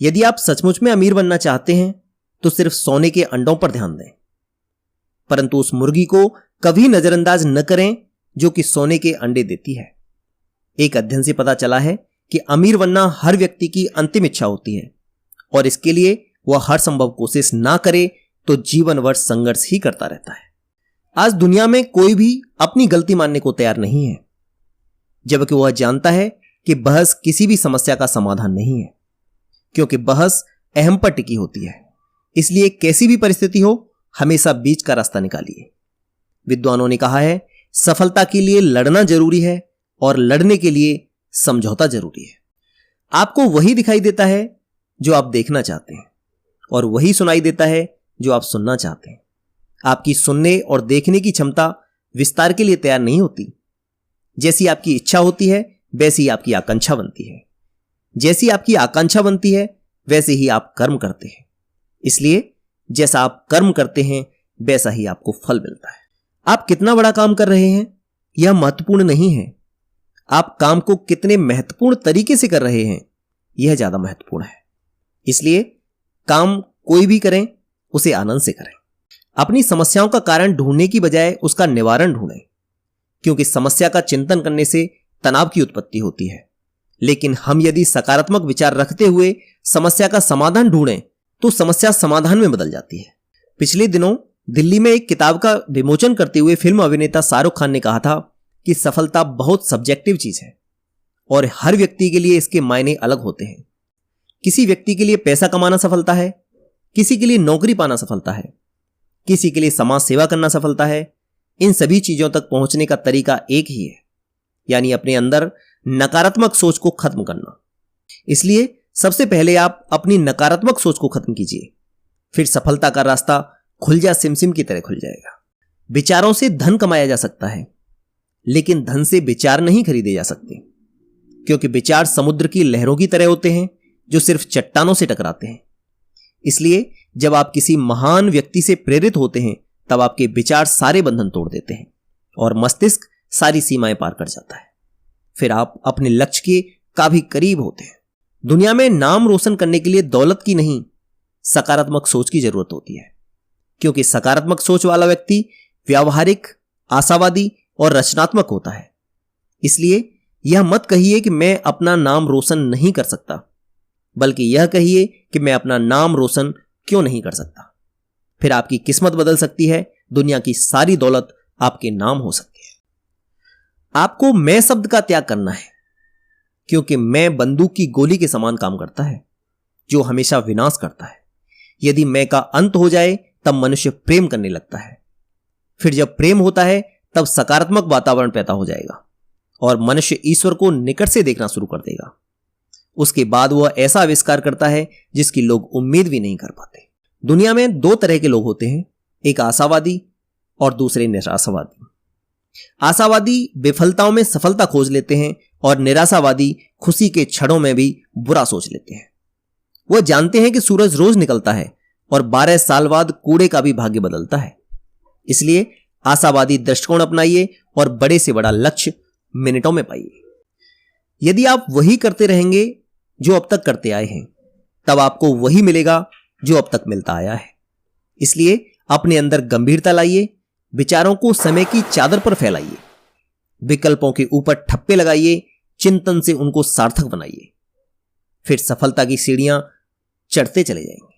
यदि आप सचमुच में अमीर बनना चाहते हैं तो सिर्फ सोने के अंडों पर ध्यान दें, परंतु उस मुर्गी को कभी नजरअंदाज न करें जो कि सोने के अंडे देती है। एक अध्ययन से पता चला है कि अमीर बनना हर व्यक्ति की अंतिम इच्छा होती है और इसके लिए वह हर संभव कोशिश ना करे तो जीवन भर संघर्ष ही करता रहता है। आज दुनिया में कोई भी अपनी गलती मानने को तैयार नहीं है, जबकि वह जानता है कि बहस किसी भी समस्या का समाधान नहीं है, क्योंकि बहस अहम पर टिकी होती है। इसलिए कैसी भी परिस्थिति हो, हमेशा बीच का रास्ता निकालिए। विद्वानों ने कहा है, सफलता के लिए लड़ना जरूरी है और लड़ने के लिए समझौता जरूरी है। आपको वही दिखाई देता है जो आप देखना चाहते हैं और वही सुनाई देता है जो आप सुनना चाहते हैं। आपकी सुनने और देखने की क्षमता विस्तार के लिए तैयार नहीं होती। जैसी आपकी इच्छा होती है वैसी आपकी आकांक्षा बनती है, जैसी आपकी आकांक्षा बनती है वैसे ही आप कर्म करते हैं। इसलिए जैसा आप कर्म करते हैं वैसा ही आपको फल मिलता है। आप कितना बड़ा काम कर रहे हैं यह महत्वपूर्ण नहीं है, आप काम को कितने महत्वपूर्ण तरीके से कर रहे हैं यह ज्यादा महत्वपूर्ण है। इसलिए काम कोई भी करें उसे आनंद से करें। अपनी समस्याओं का कारण ढूंढने की बजाय उसका निवारण ढूंढें, क्योंकि समस्या का चिंतन करने से तनाव की उत्पत्ति होती है। लेकिन हम यदि सकारात्मक विचार रखते हुए समस्या का समाधान ढूंढें तो समस्या समाधान में बदल जाती है। पिछले दिनों दिल्ली में एक किताब का विमोचन करते हुए फिल्म अभिनेता शाहरुख खान ने कहा था कि सफलता बहुत सब्जेक्टिव चीज है और हर व्यक्ति के लिए इसके मायने अलग होते हैं। किसी व्यक्ति के लिए पैसा कमाना सफलता है, किसी के लिए नौकरी पाना सफलता है, किसी के लिए समाज सेवा करना सफलता है। इन सभी चीजों तक पहुंचने का तरीका एक ही है, यानी अपने अंदर नकारात्मक सोच को खत्म करना। इसलिए सबसे पहले आप अपनी नकारात्मक सोच को खत्म कीजिए, फिर सफलता का रास्ता खुल जा सिमसिम की तरह खुल जाएगा। विचारों से धन कमाया जा सकता है, लेकिन धन से विचार नहीं खरीदे जा सकते, क्योंकि विचार समुद्र की लहरों की तरह होते हैं जो सिर्फ चट्टानों से टकराते हैं। इसलिए जब आप किसी महान व्यक्ति से प्रेरित होते हैं तब आपके विचार सारे बंधन तोड़ देते हैं और मस्तिष्क सारी सीमाएं पार कर जाता है। फिर आप अपने लक्ष्य के काफी करीब होते हैं। दुनिया में नाम रोशन करने के लिए दौलत की नहीं, सकारात्मक सोच की जरूरत होती है, क्योंकि सकारात्मक सोच वाला व्यक्ति व्यावहारिक, आशावादी और रचनात्मक होता है। इसलिए यह मत कहिए कि मैं अपना नाम रोशन नहीं कर सकता, बल्कि यह कहिए कि मैं अपना नाम रोशन क्यों नहीं कर सकता। फिर आपकी किस्मत बदल सकती है, दुनिया की सारी दौलत आपके नाम हो सकती है। आपको मैं शब्द का त्याग करना है, क्योंकि मैं बंदूक की गोली के समान काम करता है जो हमेशा विनाश करता है। यदि मैं का अंत हो जाए तब मनुष्य प्रेम करने लगता है, फिर जब प्रेम होता है तब सकारात्मक वातावरण पैदा हो जाएगा और मनुष्य ईश्वर को निकट से देखना शुरू कर देगा। उसके बाद वह ऐसा आविष्कार करता है जिसकी लोग उम्मीद भी नहीं कर पाते। दुनिया में दो तरह के लोग होते हैं, एक आशावादी और दूसरे निराशावादी। आशावादी विफलताओं में सफलता खोज लेते हैं और निराशावादी खुशी के क्षणों में भी बुरा सोच लेते हैं। वह जानते हैं कि सूरज रोज निकलता है और 12 साल बाद कूड़े का भी भाग्य बदलता है। इसलिए आशावादी दृष्टिकोण अपनाइए और बड़े से बड़ा लक्ष्य मिनटों में पाइए। यदि आप वही करते रहेंगे जो अब तक करते आए हैं, तब आपको वही मिलेगा जो अब तक मिलता आया है। इसलिए अपने अंदर गंभीरता लाइए, विचारों को समय की चादर पर फैलाइए, विकल्पों के ऊपर ठप्पे लगाइए, चिंतन से उनको सार्थक बनाइए। फिर सफलता की सीढ़ियां चढ़ते चले जाएंगे।